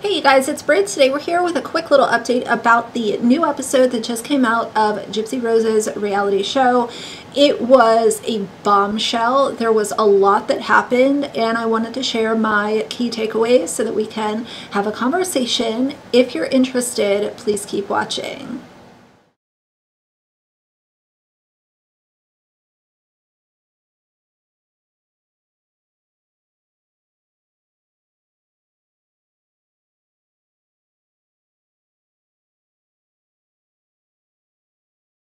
Hey you guys, it's Brit. Today we're here with a quick little update about the new episode that just came out of Gypsy Rose's reality show. It was a bombshell. There was a lot that happened and I wanted to share my key takeaways so that we can have a conversation. If you're interested, please keep watching.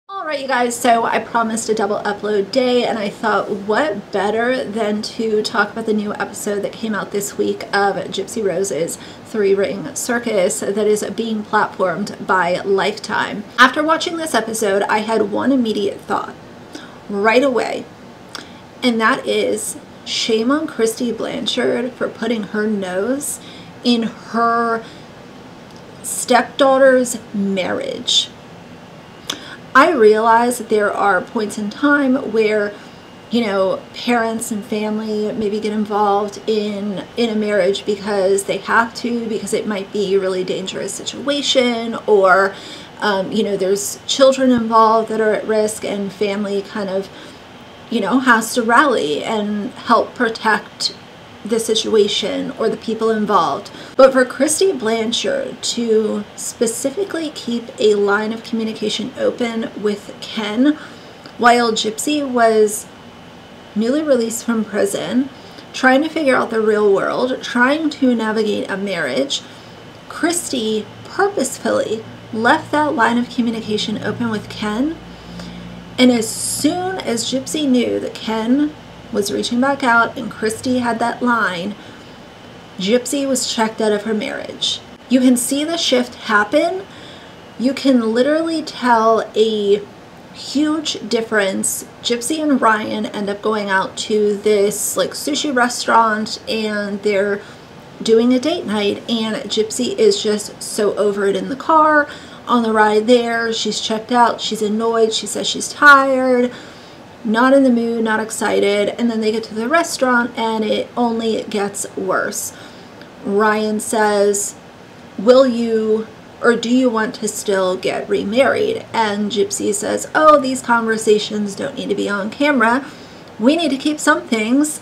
Alright you guys, so I promised a double upload day and I thought what better than to talk about the new episode that came out this week of Gypsy Rose's 3-ring circus that is being platformed by Lifetime. After watching this episode, I had one immediate thought right away, and that is shame on Kristy Blanchard for putting her nose in her stepdaughter's marriage. I realize that there are points in time where, you know, parents and family maybe get involved in a marriage because they have to, because it might be a really dangerous situation, or, you know, there's children involved that are at risk and family kind of, you know, has to rally and help protect the situation or the people involved. But for Kristy Blanchard to specifically keep a line of communication open with Ken while Gypsy was newly released from prison, trying to figure out the real world, trying to navigate a marriage, Kristy purposefully left that line of communication open with Ken. And as soon as Gypsy knew that Ken was reaching back out and Kristy had that line, Gypsy was checked out of her marriage. You can see the shift happen. You can literally tell a huge difference. Gypsy and Ryan end up going out to this like sushi restaurant and they're doing a date night, and Gypsy is just so over it in the car. On the ride there, she's checked out, she's annoyed, she says she's tired, not in the mood, not excited, and then they get to the restaurant and it only gets worse. Ryan says, will you or do you want to still get remarried? And Gypsy says, oh, these conversations don't need to be on camera. We need to keep some things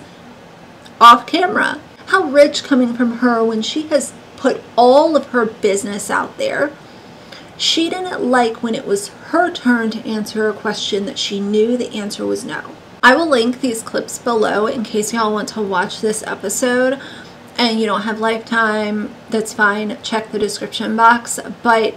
off camera. How rich coming from her when she has put all of her business out there. She didn't like when it was her turn to answer a question that she knew the answer was no. I will link these clips below in case y'all want to watch this episode and you don't have Lifetime, that's fine, check the description box. But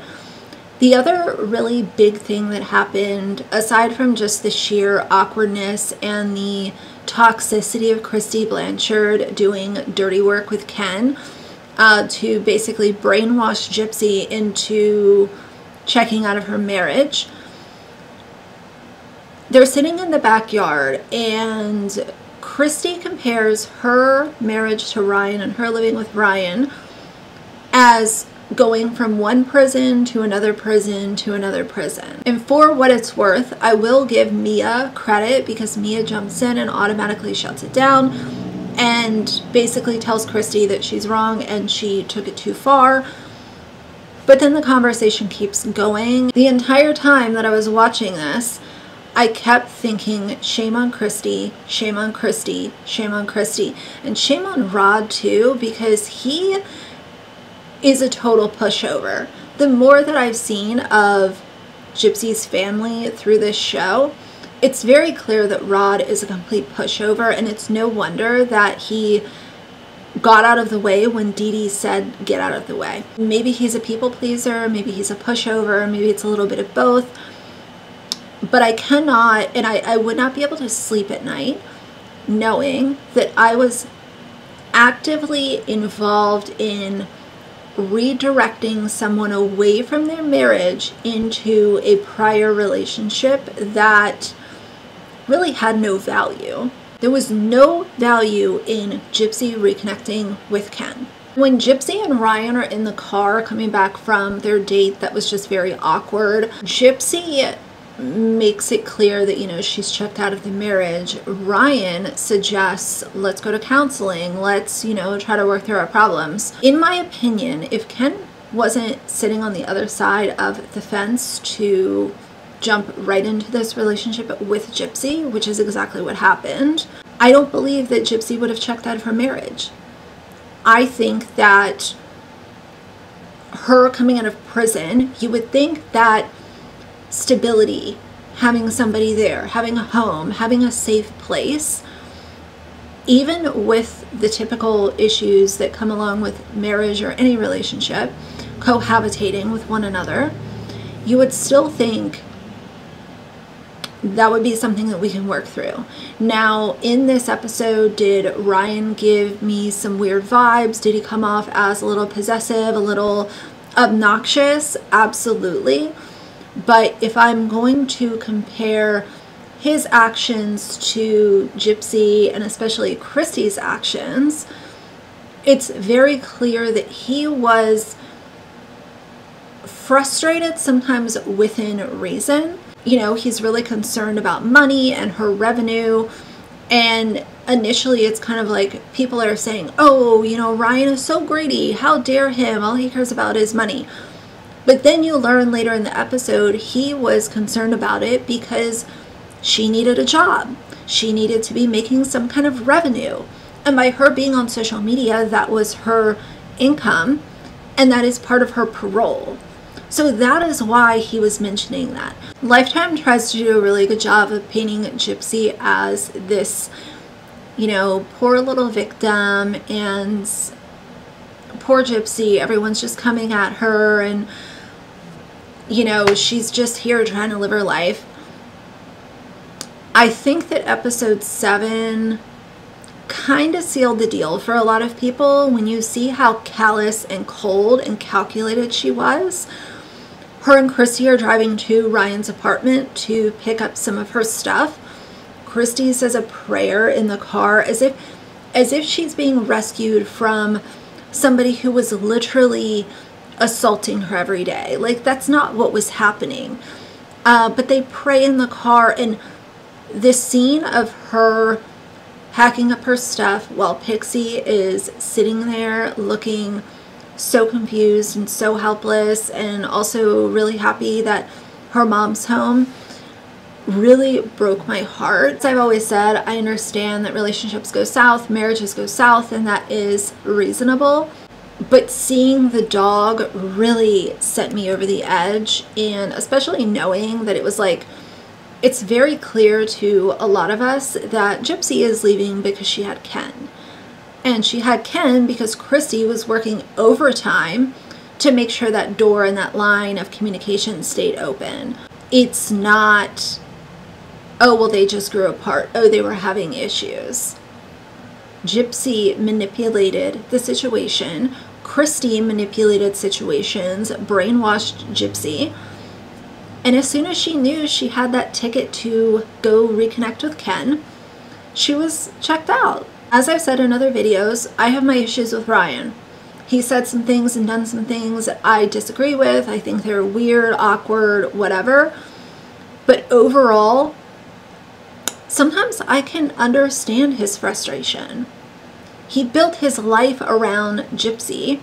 the other really big thing that happened, aside from just the sheer awkwardness and the toxicity of Kristy Blanchard doing dirty work with Ken to basically brainwash Gypsy into checking out of her marriage. They're sitting in the backyard and Kristy compares her marriage to Ryan and her living with Ryan as going from one prison to another prison to another prison. And for what it's worth, I will give Mia credit because Mia jumps in and automatically shuts it down and basically tells Kristy that she's wrong and she took it too far. But then the conversation keeps going. The entire time that I was watching this, I kept thinking, shame on Kristy, shame on Kristy, shame on Kristy. And shame on Rod too, because he is a total pushover. The more that I've seen of Gypsy's family through this show, it's very clear that Rod is a complete pushover, and it's no wonder that he got out of the way when Dee Dee said get out of the way. Maybe he's a people pleaser, maybe he's a pushover, maybe it's a little bit of both. But I cannot, and I would not be able to sleep at night knowing that I was actively involved in redirecting someone away from their marriage into a prior relationship that really had no value. There was no value in Gypsy reconnecting with Ken. When Gypsy and Ryan are in the car coming back from their date that was just very awkward, Gypsy makes it clear that, you know, she's checked out of the marriage, Ryan suggests, let's go to counseling. Let's, you know, try to work through our problems. In my opinion, if Ken wasn't sitting on the other side of the fence to jump right into this relationship with Gypsy, which is exactly what happened, I don't believe that Gypsy would have checked out of her marriage. I think that her coming out of prison, you would think that stability, having somebody there, having a home, having a safe place, even with the typical issues that come along with marriage or any relationship, cohabitating with one another, you would still think that would be something that we can work through. Now, in this episode, did Ryan give me some weird vibes? Did he come off as a little possessive, a little obnoxious? Absolutely. But if I'm going to compare his actions to Gypsy, and especially Kristy's actions, it's very clear that he was frustrated, sometimes within reason. You know, he's really concerned about money and her revenue. And initially it's kind of like people are saying, oh, you know, Ryan is so greedy. How dare him? All he cares about is money. But then you learn later in the episode, he was concerned about it because she needed a job. She needed to be making some kind of revenue. And by her being on social media, that was her income. And that is part of her parole. So that is why he was mentioning that. Lifetime tries to do a really good job of painting Gypsy as this, you know, poor little victim, and poor Gypsy, everyone's just coming at her, and, you know, she's just here trying to live her life. I think that episode 7 kind of sealed the deal for a lot of people when you see how callous and cold and calculated she was. Her and Kristy are driving to Ryan's apartment to pick up some of her stuff. Kristy says a prayer in the car as if she's being rescued from somebody who was literally assaulting her every day. Like, that's not what was happening. But they pray in the car, and this scene of her packing up her stuff while Pixie is sitting there looking so confused and so helpless, and also really happy that her mom's home, really broke my heart. As I've always said, I understand that relationships go south, marriages go south, and that is reasonable. But seeing the dog really sent me over the edge, and especially knowing that it was like, it's very clear to a lot of us that Gypsy is leaving because she had Ken. And she had Ken because Kristy was working overtime to make sure that door and that line of communication stayed open. It's not, oh, well, they just grew apart. Oh, they were having issues. Gypsy manipulated the situation. Kristy manipulated situations, brainwashed Gypsy. And as soon as she knew she had that ticket to go reconnect with Ken, she was checked out. As I've said in other videos, I have my issues with Ryan. He said some things and done some things that I disagree with. I think they're weird, awkward, whatever. But overall, sometimes I can understand his frustration. He built his life around Gypsy.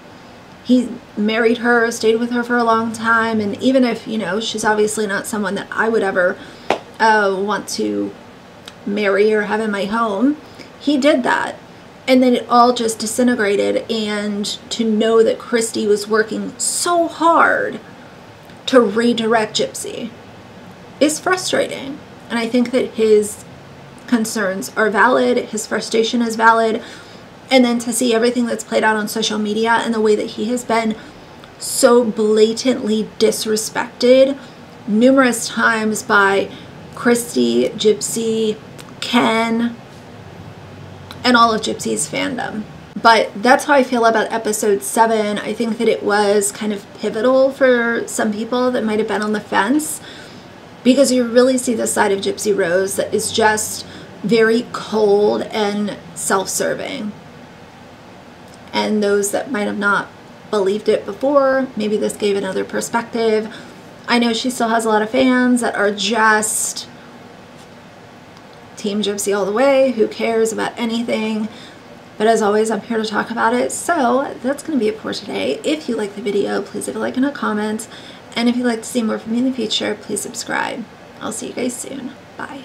He married her, stayed with her for a long time, and even if, you know, she's obviously not someone that I would ever want to marry or have in my home, he did that. And then it all just disintegrated, and to know that Kristy was working so hard to redirect Gypsy is frustrating. And I think that his concerns are valid, his frustration is valid. And then to see everything that's played out on social media and the way that he has been so blatantly disrespected numerous times by Kristy, Gypsy, Ken, and all of Gypsy's fandom. But that's how I feel about episode 7. I think that it was kind of pivotal for some people that might have been on the fence, because you really see the side of Gypsy Rose that is just very cold and self-serving. And those that might have not believed it before, maybe this gave another perspective. I know she still has a lot of fans that are just Team Gypsy all the way, who cares about anything. But as always, I'm here to talk about it. So that's going to be it for today. If you like the video, please leave a like and a comment. And if you'd like to see more from me in the future, please subscribe. I'll see you guys soon. Bye.